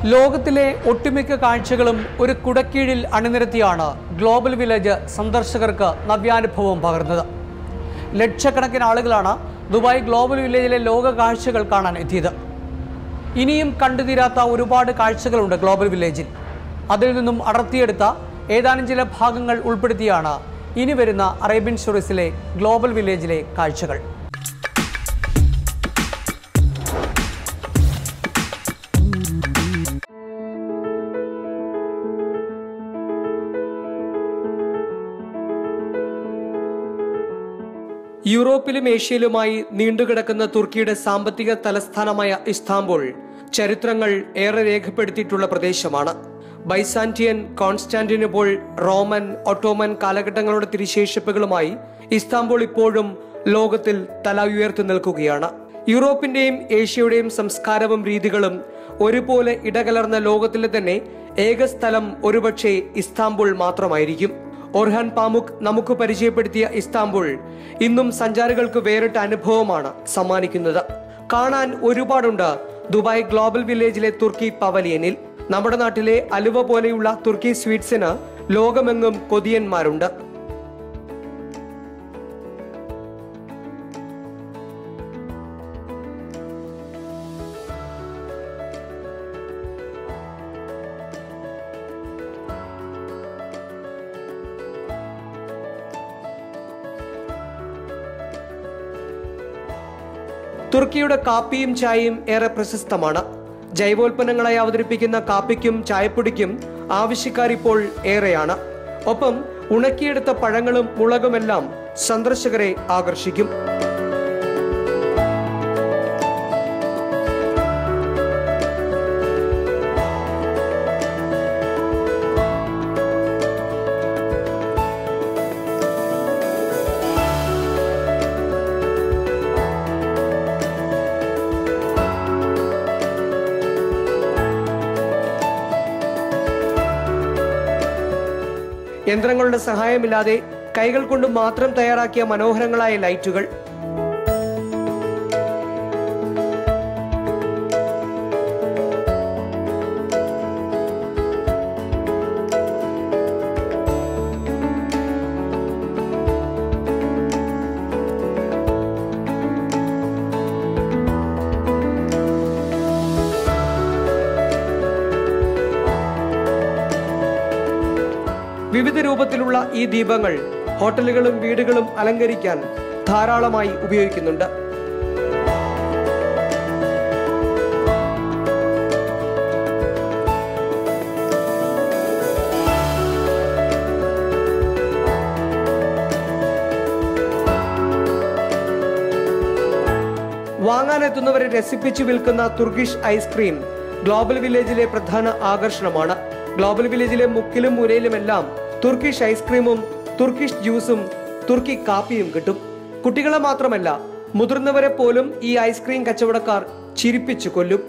ലോകത്തിലെ ഒട്ടുമിക്ക കാഴ്ചകളും ഒരു കുടക്കീഴിൽ അണിനിരത്തിയാണ് ഗ്ലോബൽ വില്ലേജ് സന്ദർശകർക്ക് നവ്യാനുഭവം പകർന്നത്. ലക്ഷക്കണക്കിന് ആളുകളാണ് ദുബായ് ഗ്ലോബൽ വില്ലേജിലെ ലോക കാഴ്ചകൾ കാണാൻ എത്തിയത്. ഇനിയും കണ്ടുതീരാത്ത ഒരുപാട് കാഴ്ചകളുണ്ട് ഗ്ലോബൽ വില്ലേജിൽ. അതിൽ നിന്നും അടർത്തിയെടുത്ത ഏതാനും ചില ഭാഗങ്ങൾ ഉൾപ്പെടുത്തിയാണ് ഇനി വരുന്ന അറേബ്യൻ സ്റ്റോറീസിലെ ഗ്ലോബൽ വില്ലേജിലെ കാഴ്ചകൾ. യൂറോപ്പിലും ഏഷ്യയിലുമായി നീണ്ടുകിടക്കുന്ന തുർക്കിയുടെ സാമ്പത്തിക തലസ്ഥാനമായ ഇസ്താംബുൾ ചരിത്രങ്ങൾ ഏറെ രേഖപ്പെടുത്തിയിട്ടുള്ള പ്രദേശമാണ്. ബൈസാന്റിയൻ, കോൺസ്റ്റാന്റിനോപ്പിൾ, റോമൻ, ഒട്ടോമൻ കാലഘട്ടങ്ങളുടെ തിരിശേഷിപ്പുകളുമായി ഇസ്താംബുൾ ഇപ്പോഴും ലോകത്തിൽ തല ഉയർത്തി നിൽക്കുകയാണ്. യൂറോപ്പിന്റെയും ഏഷ്യയുടെയും സംസ്കാരവും രീതികളും ഒരുപോലെ ഇടകലർന്ന ലോകത്തിലെ തന്നെ ഏക സ്ഥലം ഒരുപക്ഷെ ഇസ്താംബുൾ മാത്രമായിരിക്കും. ഓർഹാൻ പാമുക് നമുക്ക് പരിചയപ്പെടുത്തിയ ഇസ്താംബുൾ ഇന്നും സഞ്ചാരികൾക്ക് വേറിട്ട അനുഭവമാണ് സമ്മാനിക്കുന്നത്. കാണാൻ ഒരുപാടുണ്ട് ദുബായ് ഗ്ലോബൽ വില്ലേജിലെ തുർക്കി പവലിയനിൽ. നമ്മുടെ നാട്ടിലെ അലുവ പോലെയുള്ള തുർക്കി സ്വീറ്റ്സിന് ലോകമെങ്ങും കൊതിയന്മാരുണ്ട്. തുർക്കിയുടെ കാപ്പിയും ചായയും ഏറെ പ്രശസ്തമാണ്. ജൈവോൽപ്പന്നങ്ങളായി അവതരിപ്പിക്കുന്ന കാപ്പിക്കും ചായപ്പൊടിക്കും ആവശ്യക്കാർ ഇപ്പോൾ ഏറെയാണ്. ഒപ്പം ഉണക്കിയെടുത്ത പഴങ്ങളും മുളകുമെല്ലാം സന്ദർശകരെ ആകർഷിക്കും. യന്ത്രങ്ങളുടെ സഹായമില്ലാതെ കൈകൾ കൊണ്ട് മാത്രം തയ്യാറാക്കിയ മനോഹരങ്ങളായ ലൈറ്റുകൾ, വിവിധ രൂപത്തിലുള്ള ഈ ദീപങ്ങൾ ഹോട്ടലുകളും വീടുകളും അലങ്കരിക്കാൻ ധാരാളമായി ഉപയോഗിക്കുന്നുണ്ട്. വാങ്ങാനെത്തുന്നവരെ രസിപ്പിച്ചു വിൽക്കുന്ന തുർക്കിഷ് ഐസ്ക്രീം ഗ്ലോബൽ വില്ലേജിലെ പ്രധാന ആകർഷണമാണ്. ഗ്ലോബൽ വില്ലേജിലെ മുക്കിലും മൂലയിലുമെല്ലാം തുർക്കിഷ് ഐസ്ക്രീമും തുർക്കിഷ് ജ്യൂസും തുർക്കി കാപ്പിയും കിട്ടും. കുട്ടികളെ മാത്രമല്ല, മുതിർന്നവരെ പോലും ഈ ഐസ്ക്രീം കച്ചവടക്കാർ ചിരിപ്പിച്ചു കൊല്ലും.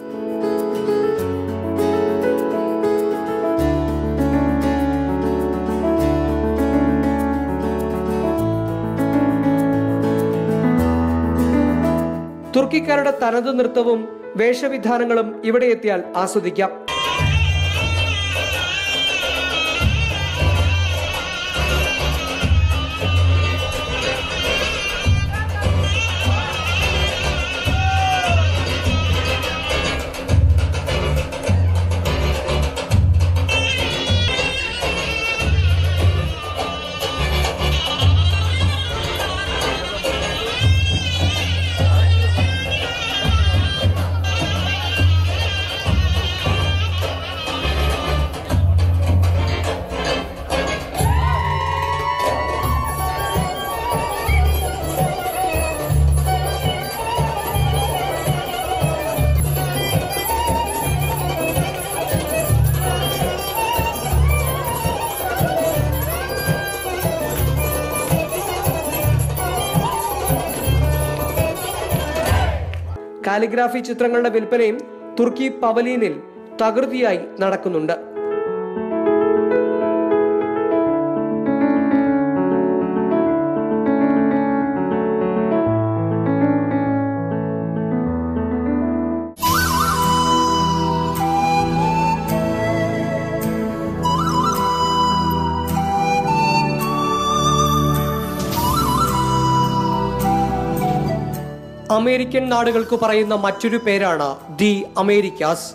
തുർക്കിക്കാരുടെ തനത് നൃത്തവും വേഷവിധാനങ്ങളും ഇവിടെ എത്തിയാൽ ആസ്വദിക്കാം. കാലിഗ്രാഫി ചിത്രങ്ങളുടെ വിൽപ്പനയും തുർക്കി പവലിയനിൽ തകൃതിയായി നടക്കുന്നുണ്ട്. അമേരിക്കൻ നാടുകൾക്ക് പറയുന്ന മറ്റൊരു പേരാണ് ദി അമേരിക്കാസ്.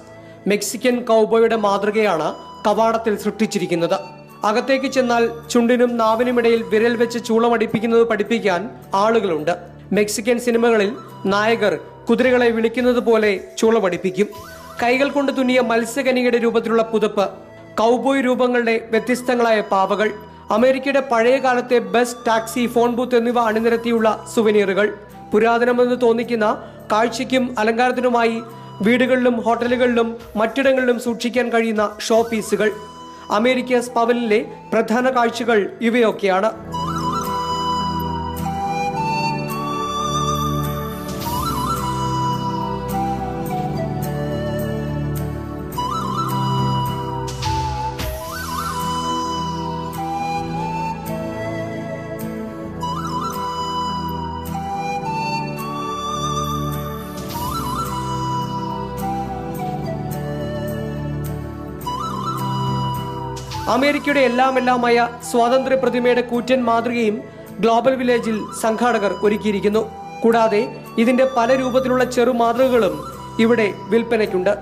മെക്സിക്കൻ കൗബോയുടെ മാതൃകയാണ് കവാടത്തിൽ സൃഷ്ടിച്ചിരിക്കുന്നത്. അകത്തേക്ക് ചെന്നാൽ ചുണ്ടിനും നാവിനുമിടയിൽ വിരൽ വെച്ച് ചൂളമടിപ്പിക്കുന്നത് പഠിപ്പിക്കാൻ ആളുകളുണ്ട്. മെക്സിക്കൻ സിനിമകളിൽ നായകർ കുതിരകളെ വിളിക്കുന്നത് പോലെ ചൂളമടിപ്പിക്കും. കൈകൾ കൊണ്ട് തുന്നിയ മത്സ്യകനികയുടെ രൂപത്തിലുള്ള പുതപ്പ്, കൗബോയ് രൂപങ്ങളുടെ വ്യത്യസ്തങ്ങളായ പാവകൾ, അമേരിക്കയുടെ പഴയ കാലത്തെ ബസ്, ടാക്സി, ഫോൺ ബൂത്ത് എന്നിവ അണിനിരത്തിയുള്ള സുവനീറുകൾ, പുരാതനമെന്ന് തോന്നിക്കുന്ന കാഴ്ചയ്ക്കും അലങ്കാരത്തിനുമായി വീടുകളിലും ഹോട്ടലുകളിലും മറ്റിടങ്ങളിലും സൂക്ഷിക്കാൻ കഴിയുന്ന ഷോ പീസുകൾ. അമേരിക്കാസ് പവലിലെ പ്രധാന കാഴ്ചകൾ ഇവയൊക്കെയാണ്. അമേരിക്കയുടെ എല്ലാമായ സ്വാതന്ത്ര്യ പ്രതിമയുടെ കൂറ്റൻ മാതൃകയും ഗ്ലോബൽ വില്ലേജിൽ സംഘാടകർ ഒരുക്കിയിരിക്കുന്നു. കൂടാതെ ഇതിന്റെ പല രൂപത്തിലുള്ള ചെറു മാതൃകകളും ഇവിടെ വിൽപ്പനയ്ക്കുണ്ട്.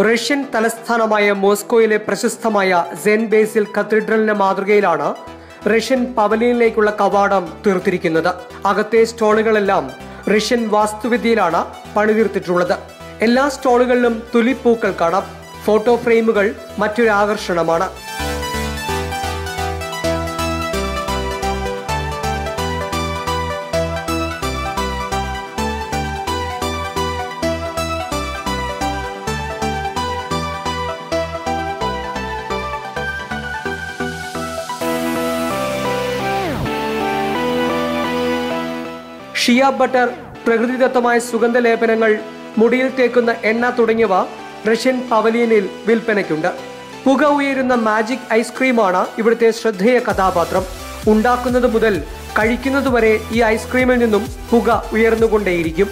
റഷ്യൻ തലസ്ഥാനമായ മോസ്കോയിലെ പ്രശസ്തമായ സെന്റ് ബേസിൽ കത്തീഡ്രലിന്റെ മാതൃകയിലാണ് റഷ്യൻ പവലിയനിലേക്കുള്ള കവാടം തീർത്തിരിക്കുന്നത്. അകത്തെ സ്റ്റോളുകളെല്ലാം റഷ്യൻ വാസ്തുവിദ്യയിലാണ് പണിതീർത്തിട്ടുള്ളത്. എല്ലാ സ്റ്റോളുകളിലും തുലിപ്പൂക്കൾ കാണാം. ഫോട്ടോ ഫ്രെയിമുകൾ മറ്റൊരു ആകർഷണമാണ്. ഷിയ ബട്ടർ, പ്രകൃതിദത്തമായ സുഗന്ധലേപനങ്ങൾ, മുടിയിൽ തേക്കുന്ന എണ്ണ തുടങ്ങിയവ റഷ്യൻ പവലിയനിൽ വിൽപ്പനയ്ക്കുണ്ട്. പുക ഉയരുന്ന മാജിക് ഐസ്ക്രീമാണ് ഇവിടുത്തെ ശ്രദ്ധേയ കഥാപാത്രം. ഉണ്ടാക്കുന്നത് മുതൽ കഴിക്കുന്നതുവരെ ഈ ഐസ്ക്രീമിൽ നിന്നും പുക ഉയർന്നുകൊണ്ടേയിരിക്കും.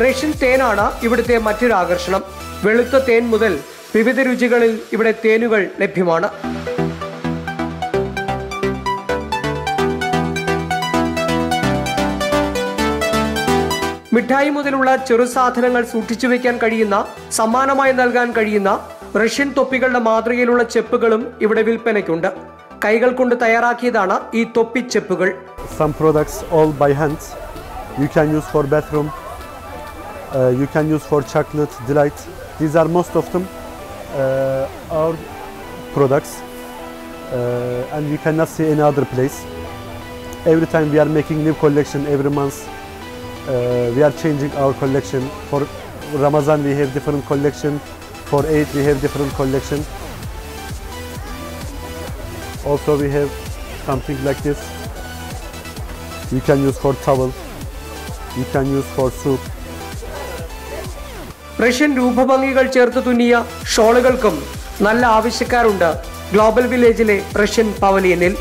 റഷ്യൻ തേനാണ് ഇവിടുത്തെ മറ്റൊരു ആകർഷണം. വെളുത്ത തേൻ മുതൽ വിവിധ രുചികളിൽ ഇവിടെ തേനുകൾ ലഭ്യമാണ്. മിഠായി മുതലുള്ള ചെറു സാധനങ്ങൾ സൂക്ഷിച്ചു വെക്കാൻ കഴിയുന്ന, സമ്മാനമായി നൽകാൻ കഴിയുന്ന റഷ്യൻ തൊപ്പികളുടെ മാതൃകയിലുള്ള ചെപ്പുകളും ഇവിടെ വിൽപ്പനയ്ക്കുണ്ട്. കൈകൾ കൊണ്ട് തയ്യാറാക്കിയതാണ് ഈ തൊപ്പിച്ചെപ്പുകൾ. Some products all by hands. You can use for bathroom. You can use for chocolate, delight. These are most of them our products, and you cannot see any other place. Every time we are making new collection, every month we are changing our collection. For Ramadan we have different collection. For Eid we have different collection. Also we have something like this. You can use for towel. You can use for soup. Russian രൂപഭംഗികൾ ചേർത്ത് തുന്നിയ ഷോളുകൾക്കും നല്ല ആവശ്യക്കാരുണ്ട് global വില്ലേജിലെ Russian പവലിയനിൽ.